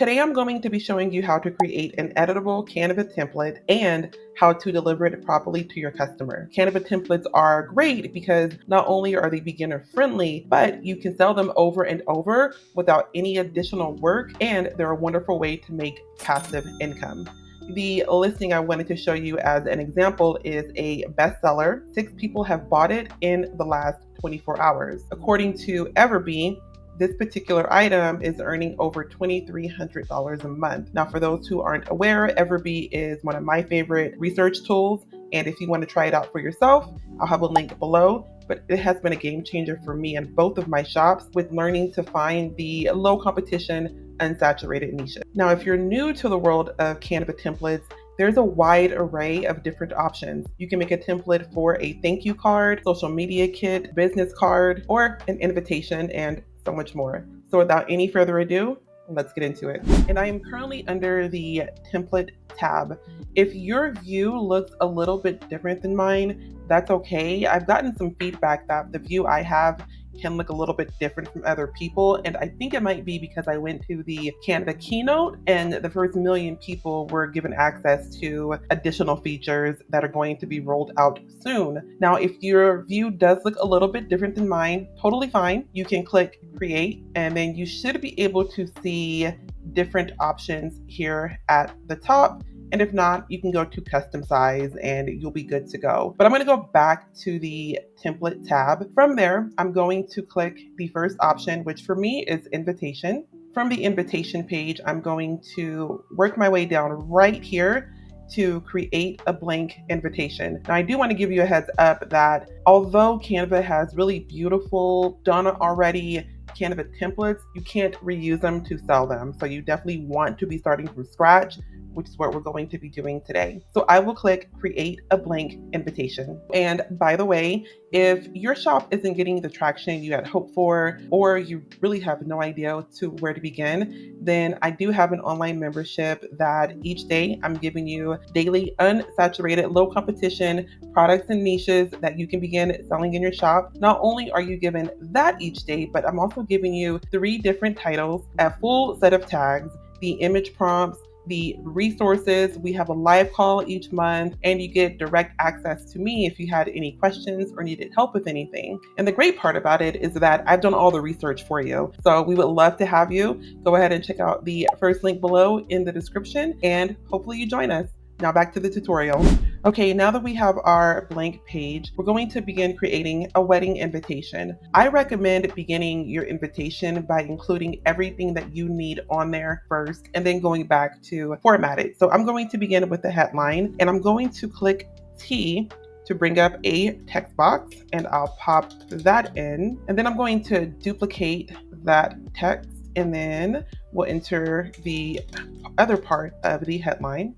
Today I'm going to be showing you how to create an editable Canva template and how to deliver it properly to your customer. Canva templates are great because not only are they beginner friendly, but you can sell them over and over without any additional work, and they're a wonderful way to make passive income. The listing I wanted to show you as an example is a bestseller. 6 people have bought it in the last 24 hours. According to Everbee, this particular item is earning over $2,300 a month. Now, for those who aren't aware, Everbee is one of my favorite research tools. And if you want to try it out for yourself, I'll have a link below. But it has been a game changer for me in both of my shops with learning to find the low competition, unsaturated niches. Now, if you're new to the world of Canva templates, there's a wide array of different options. You can make a template for a thank you card, social media kit, business card, or an invitation, and so much more. So without any further ado, let's get into it. And I am currently under the template tab. If your view looks a little bit different than mine, that's okay. I've gotten some feedback that the view I have can look a little bit different from other people. And I think it might be because I went to the Canva keynote and the first 1 million people were given access to additional features that are going to be rolled out soon. Now, if your view does look a little bit different than mine, totally fine. You can click create and then you should be able to see different options here at the top. And if not, you can go to custom size and you'll be good to go. But I'm going to go back to the template tab. From there, I'm going to click the first option, which for me is invitation. From the invitation page, I'm going to work my way down right here to create a blank invitation. Now, I do want to give you a heads up that although Canva has really beautiful, done already Canva templates, you can't reuse them to sell them. So you definitely want to be starting from scratch, which is what we're going to be doing today. So I will click create a blank invitation. And by the way, if your shop isn't getting the traction you had hoped for, or you really have no idea to where to begin, then I do have an online membership that each day I'm giving you daily unsaturated, low competition products and niches that you can begin selling in your shop. Not only are you given that each day, but I'm also giving you 3 different titles, a full set of tags, the image prompts, the resources. We have a live call each month, and you get direct access to me if you had any questions or needed help with anything. And the great part about it is that I've done all the research for you. So we would love to have you. Go ahead and check out the first link below in the description, and hopefully you join us. Now back to the tutorial. Okay, now that we have our blank page, we're going to begin creating a wedding invitation. I recommend beginning your invitation by including everything that you need on there first, and then going back to format it. So I'm going to begin with the headline, and I'm going to click T to bring up a text box, and I'll pop that in. And then I'm going to duplicate that text, and then we'll enter the other part of the headline.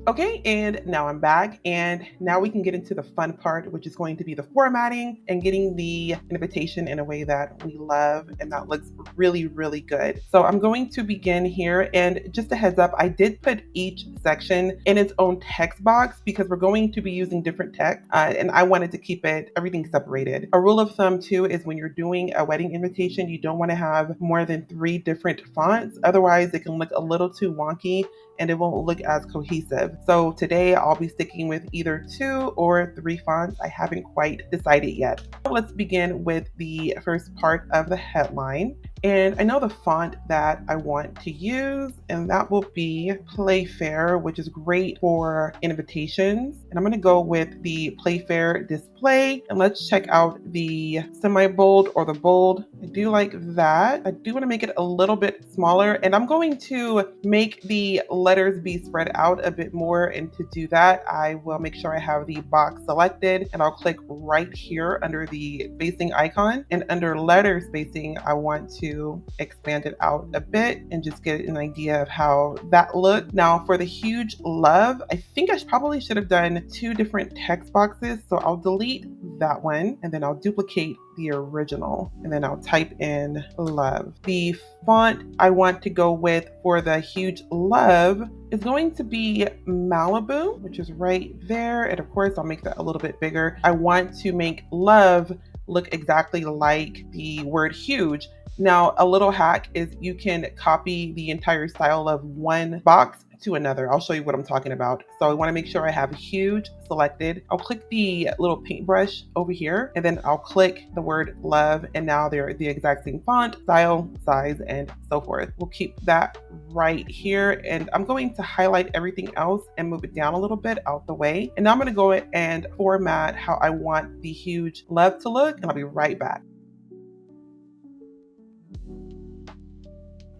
Okay, and now I'm back, and now we can get into the fun part, which is going to be the formatting and getting the invitation in a way that we love and that looks really, really good. So I'm going to begin here, and just a heads up, I did put each section in its own text box because we're going to be using different text, and I wanted to keep everything separated. A rule of thumb too is when you're doing a wedding invitation, you don't want to have more than 3 different fonts. Otherwise, it can look a little too wonky and it won't look as cohesive. So today I'll be sticking with either 2 or 3 fonts. I haven't quite decided yet. Let's begin with the first part of the headline. And I know the font that I want to use, and that will be Playfair, which is great for invitations. And I'm going to go with the Playfair display. And let's check out the semi-bold or the bold. I do like that. I do want to make it a little bit smaller, and I'm going to make the letters be spread out a bit more. And to do that, I will make sure I have the box selected, and I'll click right here under the spacing icon. And under letter spacing, I want to expand it out a bit and just get an idea of how that looked. Now for the huge love, I think I probably should have done 2 different text boxes. So I'll delete that one, and then I'll duplicate the original, and then I'll type in love. The font I want to go with for the huge love is going to be Malibu, which is right there. And of course, I'll make that a little bit bigger. I want to make love look exactly like the word huge. Now, a little hack is you can copy the entire style of one box to another. I'll show you what I'm talking about. So I want to make sure I have huge selected. I'll click the little paintbrush over here, and then I'll click the word love, and now they're the exact same font, style, size, and so forth. We'll keep that right here, and I'm going to highlight everything else and move it down a little bit out the way. And now I'm going to go and format how I want the huge love to look, and I'll be right back.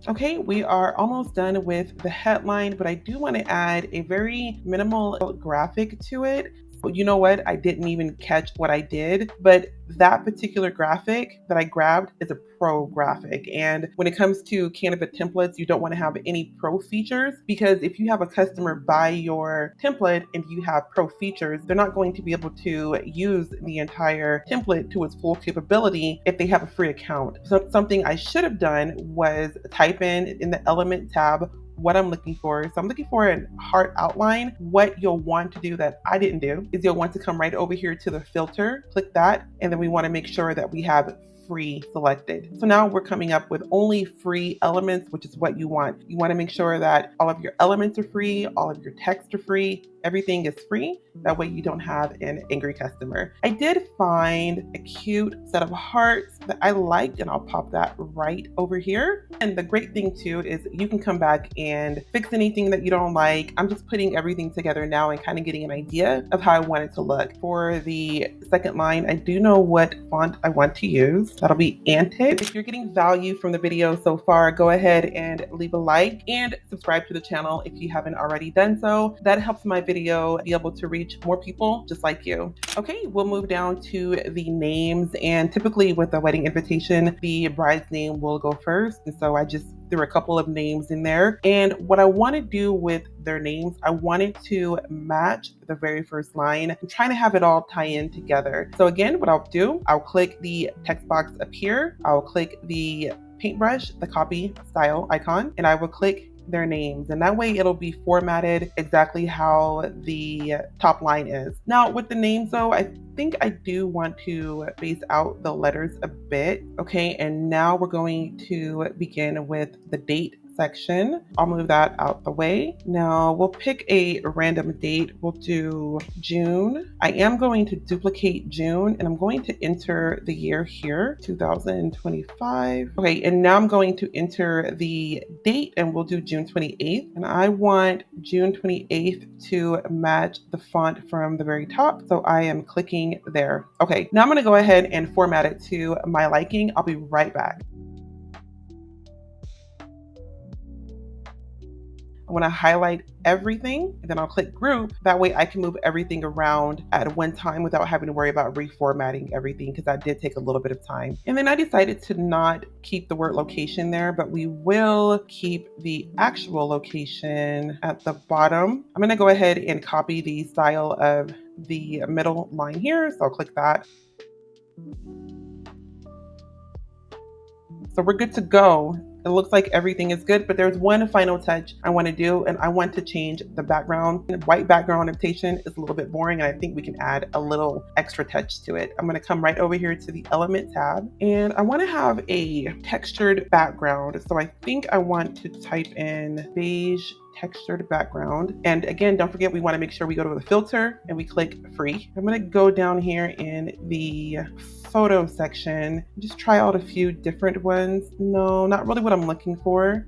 Okay, we are almost done with the headline, but I do want to add a very minimal graphic to it. You know what? I didn't even catch what I did, but that particular graphic that I grabbed is a pro graphic. And when it comes to Canva templates, you don't want to have any pro features, because if you have a customer buy your template and you have pro features, they're not going to be able to use the entire template to its full capability if they have a free account. So something I should have done was type in the element tab what I'm looking for. So I'm looking for a heart outline. What you'll want to do that I didn't do is you'll want to come right over here to the filter, click that, and then we want to make sure that we have free selected. So now we're coming up with only free elements, which is what you want. You want to make sure that all of your elements are free, all of your text are free, everything is free. That way you don't have an angry customer. I did find a cute set of hearts that I liked, and I'll pop that right over here. And the great thing too is you can come back and fix anything that you don't like. I'm just putting everything together now and kind of getting an idea of how I want it to look. For the second line, I do know what font I want to use. That'll be Antic. If you're getting value from the video so far, go ahead and leave a like and subscribe to the channel if you haven't already done so. That helps my video be able to reach more people just like you. Okay, we'll move down to the names, and typically with a wedding invitation, the bride's name will go first. And so I just threw a couple of names in there. And what I want to do with their names, I wanted to match the very first line. I'm trying to have it all tie in together. So again, what I'll do, I'll click the text box up here. I'll click the paintbrush, the copy style icon, and I will click their names, and that way it'll be formatted exactly how the top line is. Now with the names though, I think I do want to space out the letters a bit. Okay, and now we're going to begin with the date section. I'll move that out the way. Now we'll pick a random date. We'll do June. I am going to duplicate June, and I'm going to enter the year here, 2025. Okay, and now I'm going to enter the date, and we'll do June 28th. And I want June 28th to match the font from the very top. So I am clicking there. Okay, now I'm going to go ahead and format it to my liking. I'll be right back. I want to highlight everything, and then I'll click group. That way I can move everything around at one time without having to worry about reformatting everything, because that did take a little bit of time. And then I decided to not keep the word location there, but we will keep the actual location at the bottom. I'm going to go ahead and copy the style of the middle line here. So I'll click that. So we're good to go. It looks like everything is good, but there's one final touch I want to do, and I want to change the background. White background notation is a little bit boring, and I think we can add a little extra touch to it. I'm going to come right over here to the element tab, and I want to have a textured background. So I think I want to type in beige textured background. And again, don't forget, we want to make sure we go to the filter and we click free. I'm going to go down here in the photo section, just try out a few different ones. No, not really what I'm looking for.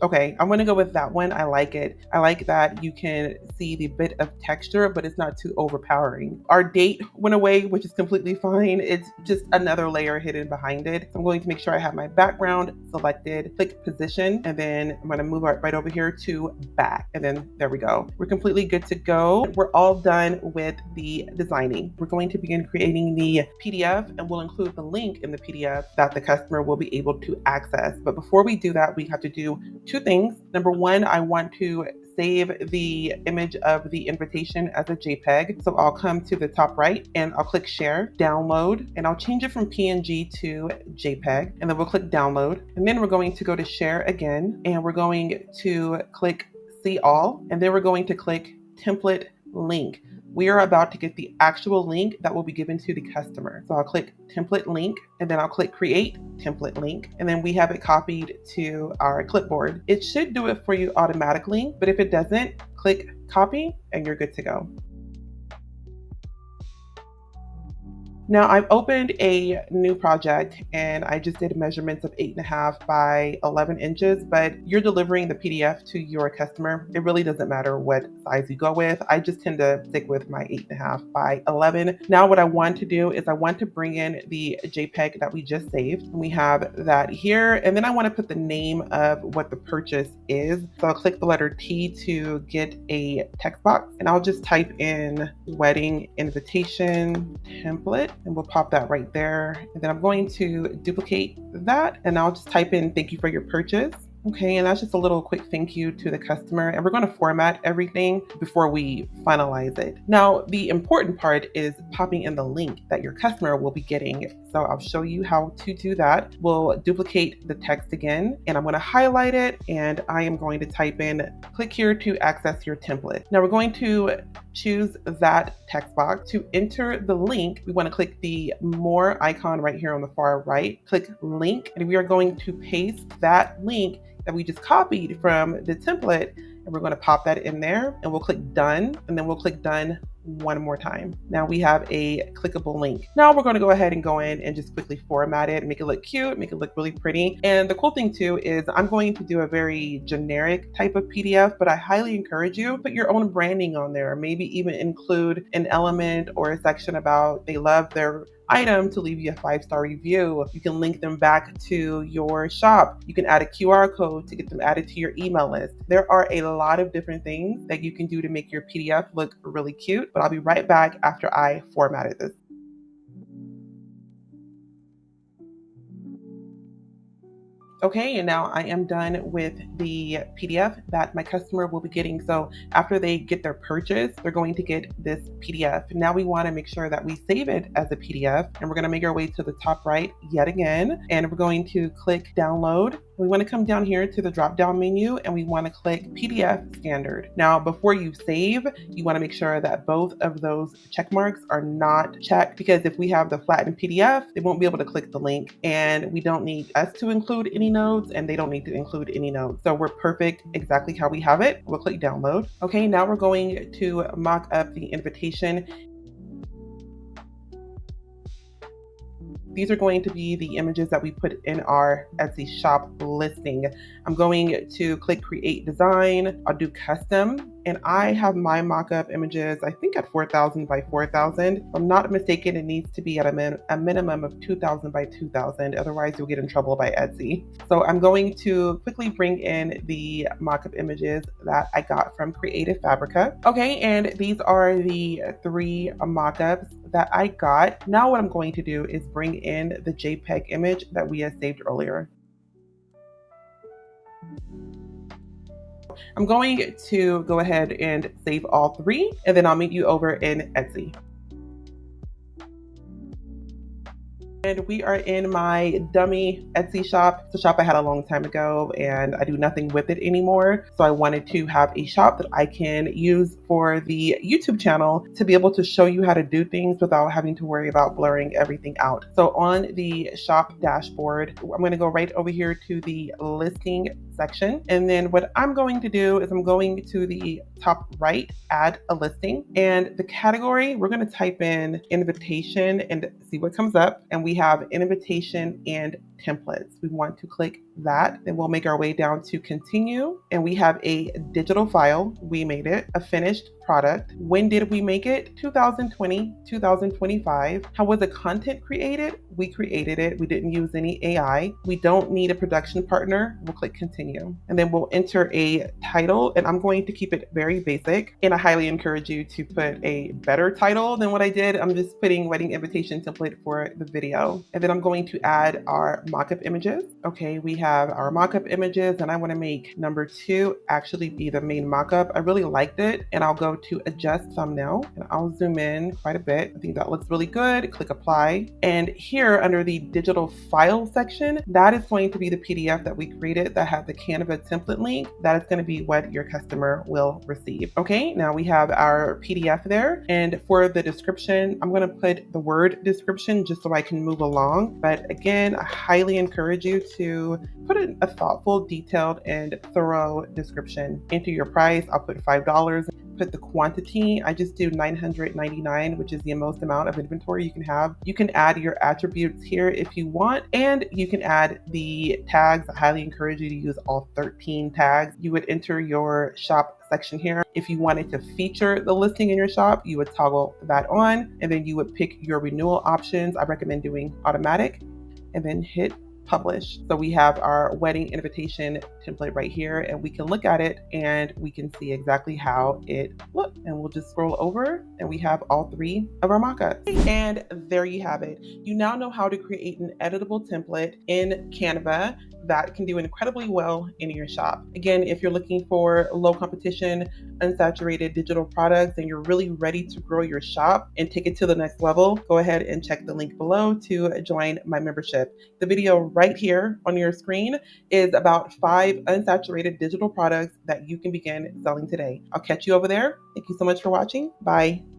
Okay, I'm gonna go with that one. I like it. I like that you can see the bit of texture, but it's not too overpowering. Our date went away, which is completely fine. It's just another layer hidden behind it. So I'm going to make sure I have my background selected, click position, and then I'm gonna move it right over here to back. And then there we go. We're completely good to go. We're all done with the designing. We're going to begin creating the PDF, and we'll include the link in the PDF that the customer will be able to access. But before we do that, we have to do two things. Number one, I want to save the image of the invitation as a JPEG. So I'll come to the top right and I'll click share, download, and I'll change it from PNG to JPEG. And then we'll click download. And then we're going to go to share again, and we're going to click see all. And then we're going to click template link. we are about to get the actual link that will be given to the customer. So I'll click template link, and then I'll click create template link, and then we have it copied to our clipboard. It should do it for you automatically, but if it doesn't, click copy and you're good to go. Now I've opened a new project and I just did measurements of 8.5 by 11 inches, but you're delivering the PDF to your customer. It really doesn't matter what size you go with. I just tend to stick with my 8.5 by 11. Now what I want to do is I want to bring in the JPEG that we just saved. We have that here, and then I want to put the name of what the purchase is. So I'll click the letter T to get a text box, and I'll just type in wedding invitation template. And we'll pop that right there. And then I'm going to duplicate that, and I'll just type in thank you for your purchase. Okay, and that's just a little quick thank you to the customer, and we're going to format everything before we finalize it. Now, the important part is popping in the link that your customer will be getting. So I'll show you how to do that. We'll duplicate the text again, and I'm going to highlight it, and I am going to type in, click here to access your template. Now we're going to choose that text box. To enter the link, we want to click the more icon right here on the far right, click link, and we are going to paste that link that we just copied from the template, and we're going to pop that in there, and we'll click done, and then we'll click done one more time. Now we have a clickable link. Now we're going to go ahead and go in and just quickly format it, make it look cute, make it look really pretty. And the cool thing too is I'm going to do a very generic type of PDF, but I highly encourage you put your own branding on there. Maybe even include an element or a section about they love their item to leave you a 5-star review. You can link them back to your shop. You can add a QR code to get them added to your email list. There are a lot of different things that you can do to make your PDF look really cute, but I'll be right back after I formatted this. Okay, and now I am done with the PDF that my customer will be getting. So after they get their purchase, they're going to get this PDF. Now we want to make sure that we save it as a PDF, and we're going to make our way to the top right yet again, and we're going to click download. We want to come down here to the drop down menu, and we want to click PDF standard. Now before you save, you want to make sure that both of those check marks are not checked, because if we have the flattened PDF, they won't be able to click the link, and we don't need us to include any notes, and they don't need to include any notes. So we're perfect exactly how we have it. We'll click download. Okay, now we're going to mock up the invitation. These are going to be the images that we put in our Etsy shop listing. I'm going to click create design. I'll do custom, and I have my mock-up images, I think at 4,000 by 4,000. If I'm not mistaken, it needs to be at a minimum of 2,000 by 2,000. Otherwise, you'll get in trouble by Etsy. So I'm going to quickly bring in the mock-up images that I got from Creative Fabrica. Okay, and these are the 3 mock-ups that I got. Now what I'm going to do is bring in the JPEG image that we had saved earlier. I'm going to go ahead and save all 3, and then I'll meet you over in Etsy. And we are in my dummy Etsy shop. It's a shop I had a long time ago, and I do nothing with it anymore. So I wanted to have a shop that I can use for the YouTube channel to be able to show you how to do things without having to worry about blurring everything out. So on the shop dashboard, I'm going to go right over here to the listing section. And then what I'm going to do is I'm going to the top right, add a listing, and the category, we're going to type in invitation and see what comes up. And we have invitation and templates. We want to click that. Then we'll make our way down to continue. And we have a digital file. We made it. A finished product. When did we make it? 2020, 2025. How was the content created? We created it. We didn't use any AI. We don't need a production partner. We'll click continue. And then we'll enter a title, and I'm going to keep it very basic. And I highly encourage you to put a better title than what I did. I'm just putting wedding invitation template for the video. And then I'm going to add our mockup images. Okay, we have our mockup images, and I want to make number 2 actually be the main mockup. I really liked it, and I'll go go to adjust thumbnail, and I'll zoom in quite a bit. I think that looks really good. Click apply. And here under the digital file section, that is going to be the PDF that we created that has the Canva template link. That is going to be what your customer will receive. Okay, now we have our PDF there. And for the description, I'm going to put the word description just so I can move along. But again, I highly encourage you to put in a thoughtful, detailed, and thorough description. Enter your price. I'll put $5. Put the quantity. I just do 999, which is the most amount of inventory you can have. You can add your attributes here if you want, and you can add the tags. I highly encourage you to use all 13 tags. You would enter your shop section here. If you wanted to feature the listing in your shop, you would toggle that on, and then you would pick your renewal options. I recommend doing automatic, and then hit publish. So we have our wedding invitation template right here, and we can look at it and we can see exactly how it looks. And we'll just scroll over and we have all 3 of our mockups. And there you have it. You now know how to create an editable template in Canva that can do incredibly well in your shop. Again, if you're looking for low competition, unsaturated digital products, and you're really ready to grow your shop and take it to the next level, go ahead and check the link below to join my membership. The video right here on your screen is about 5 unsaturated digital products that you can begin selling today. I'll catch you over there. Thank you so much for watching. Bye.